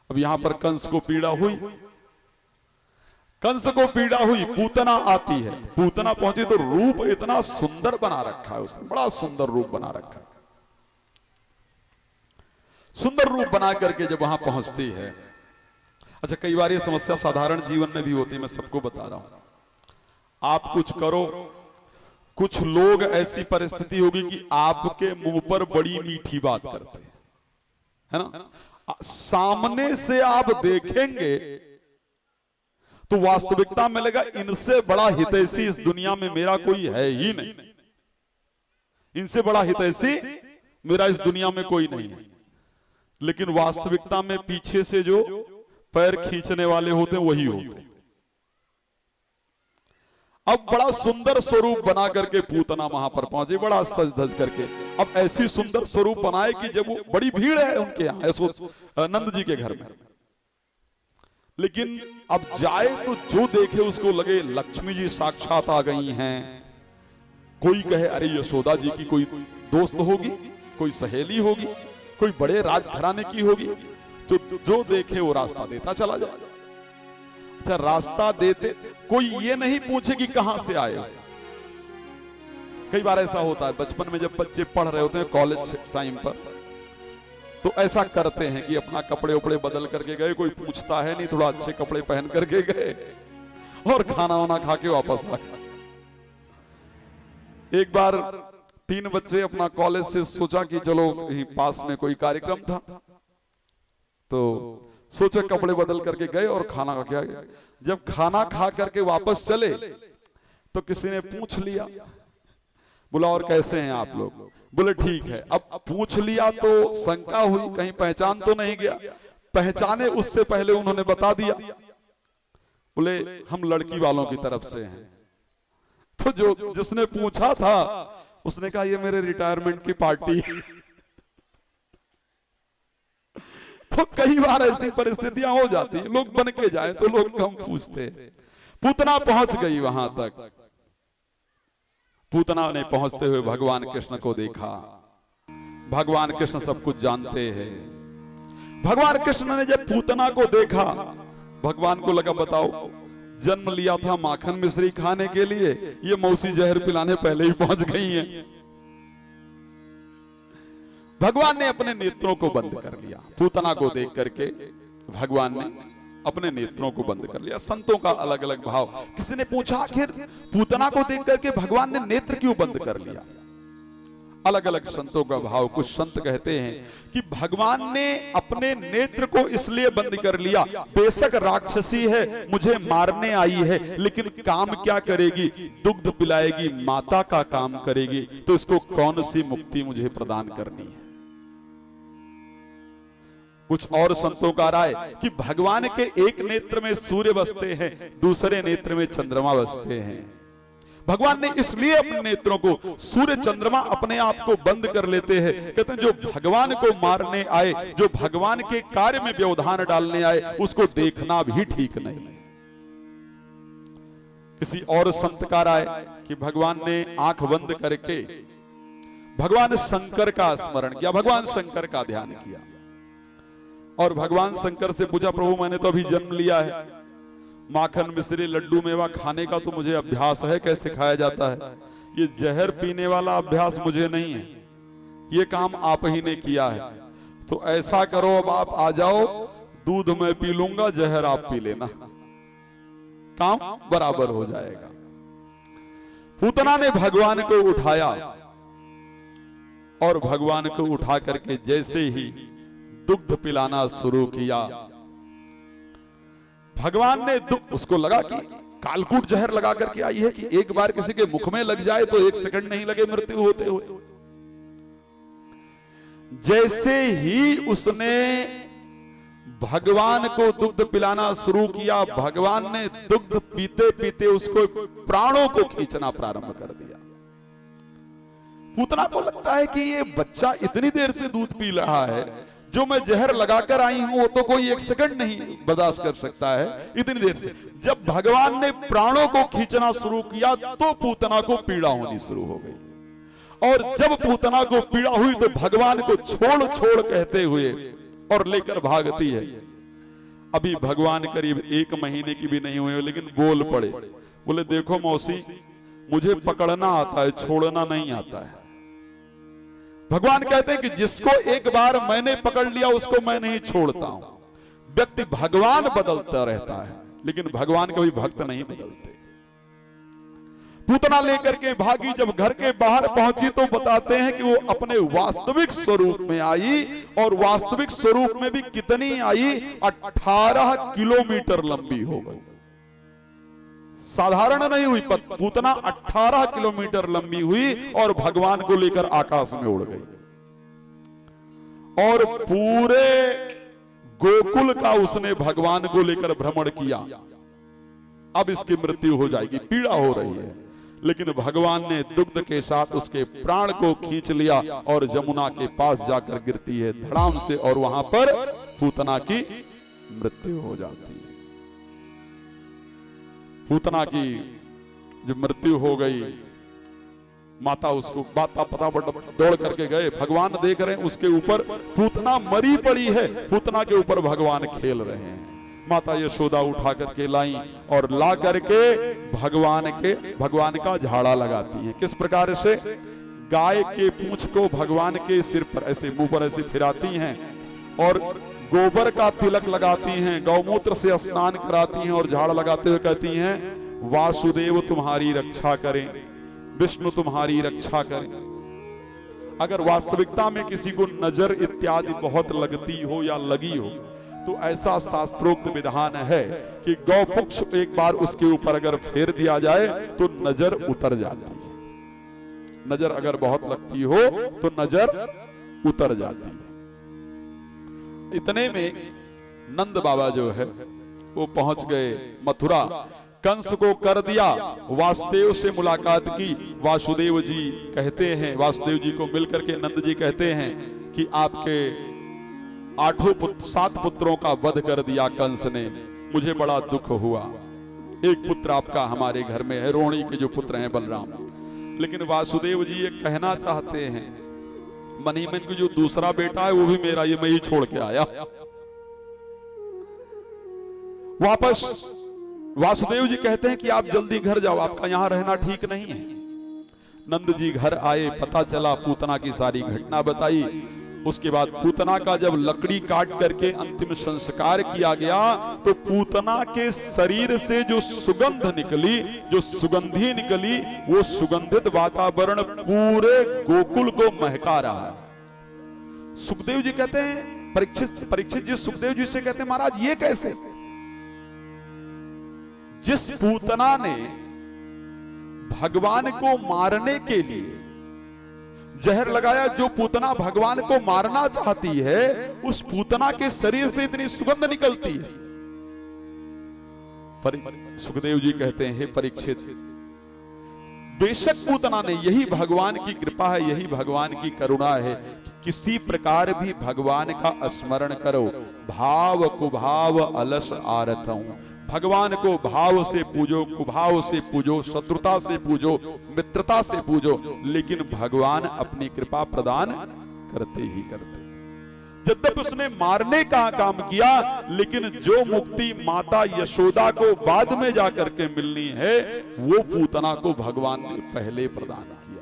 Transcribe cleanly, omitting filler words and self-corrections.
अब यहां पर कंस को पीड़ा हुई, कंस को पीड़ा हुई, पूतना आती है। पूतना पहुंची तो रूप इतना सुंदर बना रखा है उसने, बड़ा सुंदर रूप बना रखा है। सुंदर रूप बना करके जब वहां पहुंचती है, अच्छा कई बार ये समस्या साधारण जीवन में भी होती है, मैं सबको बता रहा हूं। आप कुछ करो, कुछ लोग ऐसी परिस्थिति होगी कि आपके मुंह पर बड़ी मीठी बात करते हैं, है ना, सामने से आप देखेंगे तो वास्तविकता में लगा इनसे बड़ा हितैषी इस दुनिया में मेरा कोई है ही नहीं, इनसे बड़ा हितैषी मेरा इस दुनिया में कोई नहीं है। लेकिन वास्तविकता में पीछे से जो पैर खींचने वाले होते हैं वही होते हैं। अब बड़ा सुंदर स्वरूप बना करके पूतना वहां पर पहुंची, बड़ा सज धज करके। अब ऐसी सुंदर स्वरूप बनाए कि जब वो बड़ी भीड़ है उनके यहाँ नंद जी के घर में, लेकिन अब जाए तो जो देखे उसको लगे लक्ष्मी जी साक्षात आ गई हैं। कोई कहे अरे यशोदा जी की कोई दोस्त होगी, कोई सहेली होगी, कोई बड़े राजघराने की होगी, तो जो देखे वो रास्ता देता चला जाए। अच्छा रास्ता देते कोई ये नहीं पूछे कि कहां से आए हो। कई बार ऐसा होता है बचपन में जब बच्चे पढ़ रहे होते हैं कॉलेज टाइम पर, तो ऐसा करते हैं कि अपना कपड़े उपड़े बदल करके गए, कोई पूछता है नहीं, थोड़ा अच्छे कपड़े पहन करके गए और खाना वाना खा के वापस आ गए। एक बार 3 बच्चे अपना कॉलेज से सोचा कि चलो यहीं पास में कोई कार्यक्रम था, तो सोचे कपड़े बदल करके गए और खाना खा के आ गए। जब खाना खा करके वापस चले तो किसी ने पूछ लिया, बोला और कैसे हैं आप लोग? बोले ठीक है। अब पूछ लिया तो शंका हुई कहीं पहचान तो नहीं गया, पहचाने उससे पहले उन्होंने बता दिया, बोले हम लड़की वालों की तरफ से हैं। तो जो जिसने पूछा था उसने कहा ये मेरे रिटायरमेंट की पार्टी। तो कई बार ऐसी परिस्थितियां हो जाती हैं, लोग बन के जाए तो लोग कम पूछते हैं। पूतना पहुंच गई वहां तक। पूतना ने पहुंचते हुए भगवान कृष्ण को देखा। भगवान कृष्ण सब कुछ जानते हैं। भगवान कृष्ण ने जब पूतना को देखा, भगवान को लगा बताओ जन्म लिया था माखन मिश्री खाने के लिए, ये मौसी जहर पिलाने पहले ही पहुंच गई हैं। भगवान ने अपने नेत्रों को बंद कर लिया। पूतना को देख करके भगवान ने अपने नेत्रों को बंद कर लिया। संतों का अलग अलग भाव। किसी ने पूछा आखिर पूतना को देख करके भगवान ने नेत्र क्यों बंद कर लिया? अलग अलग संतों का भाव। कुछ संत कहते हैं कि भगवान ने अपने नेत्र को इसलिए बंद कर लिया, बेशक राक्षसी है, मुझे मारने आई है, लेकिन काम क्या करेगी? दुग्ध पिलाएगी, माता का काम करेगी, तो इसको कौन सी मुक्ति मुझे प्रदान करनी है? कुछ और संतों का राय कि भगवान के एक नेत्र में सूर्य बसते हैं, दूसरे नेत्र में चंद्रमा बसते हैं। भगवान ने इसलिए अपने नेत्रों को, सूर्य चंद्रमा अपने आप को बंद कर लेते हैं। कहते हैं जो भगवान को मारने आए, जो भगवान के कार्य में व्यवधान डालने आए, उसको देखना भी ठीक नहीं। किसी और संत का राय कि भगवान ने आंख बंद करके भगवान शंकर का स्मरण किया, भगवान शंकर का ध्यान किया और भगवान शंकर से पूछा प्रभु मैंने तो अभी जन्म लिया है, माखन मिश्री लड्डू मेवा खाने का तो मुझे अभ्यास है, कैसे खाया जाता है? ये जहर पीने वाला अभ्यास मुझे नहीं है, ये काम आप ही ने किया है। तो ऐसा करो अब आप आ जाओ, दूध मैं पी लूंगा, जहर आप पी लेना, काम बराबर हो जाएगा। पूतना ने भगवान को उठाया और भगवान को उठा करके जैसे ही दुग्ध पिलाना शुरू किया, भगवान ने उसको लगा कि कालकूट जहर लगा करके आई है कि एक बार किसी के मुख में लग जाए तो 1 सेकंड नहीं लगे मृत्यु होते हुए। जैसे ही उसने भगवान को दुग्ध पिलाना शुरू किया, भगवान ने दुग्ध पीते पीते उसको प्राणों को खींचना प्रारंभ कर दिया। पूतना को लगता है कि ये बच्चा इतनी देर से दूध पी रहा है, जो मैं जहर लगाकर आई हूं वो तो कोई 1 सेकंड नहीं बर्दाश्त कर सकता है इतनी देर से। जब भगवान ने प्राणों को खींचना शुरू किया तो पूतना को पीड़ा होनी शुरू हो गई। और जब पूतना को पीड़ा हुई तो भगवान को छोड़ छोड़ कहते हुए और लेकर भागती है। अभी भगवान करीब 1 महीने की भी नहीं हुई, लेकिन बोल पड़े, बोले देखो मौसी, मुझे पकड़ना आता है, छोड़ना नहीं आता है। भगवान कहते हैं कि जिसको एक बार मैंने पकड़ लिया उसको मैं नहीं छोड़ता हूं। व्यक्ति भगवान बदलता रहता है, लेकिन भगवान कभी भक्त नहीं बदलते। पूतना लेकर के भागी, जब घर के बाहर पहुंची तो बताते हैं कि वो अपने वास्तविक स्वरूप में आई, और वास्तविक स्वरूप में भी कितनी आई, 18 किलोमीटर लंबी हो गई। साधारण नहीं हुई, पूतना 18 किलोमीटर लंबी हुई और भगवान को लेकर आकाश में उड़ गई, और पूरे गोकुल का उसने भगवान को लेकर भ्रमण किया। अब इसकी मृत्यु हो जाएगी, पीड़ा हो रही है, लेकिन भगवान ने दुग्ध के साथ उसके प्राण को खींच लिया और जमुना के पास जाकर गिरती है धड़ाम से, और वहां पर पूतना की मृत्यु हो जाती है। पूतना की जब मृत्यु हो गई, माता उसको पता दौड़ करके गए, भगवान देख रहे हैं उसके ऊपर पूतना मरी पड़ी है, पूतना के ऊपर भगवान खेल रहे हैं। माता यशोदा उठा करके लाई और ला करके भगवान का झाड़ा लगाती है। किस प्रकार से? गाय के पूंछ को भगवान के सिर पर ऐसे, मुंह पर ऐसे फिराती हैं, और गोबर का तिलक लगाती हैं, गौमूत्र से स्नान कराती हैं, और झाड़ लगाते हुए कहती हैं, वासुदेव तुम्हारी रक्षा करें, विष्णु तुम्हारी रक्षा करें। अगर वास्तविकता में किसी को नजर इत्यादि बहुत लगती हो या लगी हो, तो ऐसा शास्त्रोक्त विधान है कि गौपुक्ष एक बार उसके ऊपर अगर फेर दिया जाए तो नजर उतर जाती है। नजर अगर बहुत लगती हो तो नजर उतर जाती है। इतने में नंद बाबा जो है वो पहुंच गए मथुरा, कंस को कर दिया, वासुदेव से मुलाकात की। वासुदेव जी कहते हैं, वासुदेव जी को मिलकर के नंद जी कहते हैं कि आपके 7 पुत्रों का वध कर दिया कंस ने, मुझे बड़ा दुख हुआ। एक पुत्र आपका हमारे घर में है, रोहिणी के जो पुत्र हैं बलराम। लेकिन वासुदेव जी ये कहना चाहते हैं, मनी में जो दूसरा बेटा है वो भी मेरा, ये मैं ही छोड़ के आया। वापस वासुदेव जी कहते हैं कि आप जल्दी घर जाओ, आपका यहां रहना ठीक नहीं है। नंद जी घर आए, पता चला, पूतना की सारी घटना बताई। उसके बाद पूतना का जब लकड़ी काट करके अंतिम संस्कार किया गया, तो पूतना के शरीर से जो सुगंध निकली, जो सुगंधी निकली, वो सुगंधित वातावरण पूरे गोकुल को महका रहा है। सुखदेव जी कहते हैं, परीक्षित जी सुखदेव जी से कहते हैं, महाराज ये कैसे? जिस पूतना ने भगवान को मारने के लिए जहर लगाया, जो पूतना भगवान को मारना चाहती है, उस पूतना के शरीर से इतनी सुगंध निकलती है। सुखदेव जी कहते हैं, हे परीक्षित, बेशक पूतना ने, यही भगवान की कृपा है, यही भगवान की करुणा है, किसी प्रकार भी भगवान का स्मरण करो, भाव कुभाव अलस आरत हूं। भगवान को भाव से पूजो, कुभाव से पूजो, शत्रुता से पूजो, मित्रता से पूजो, लेकिन भगवान अपनी कृपा प्रदान करते ही करते। यद्यपि उसने मारने का काम किया, लेकिन जो मुक्ति माता यशोदा को बाद में जाकर के मिलनी है, वो पूतना को भगवान ने पहले प्रदान की।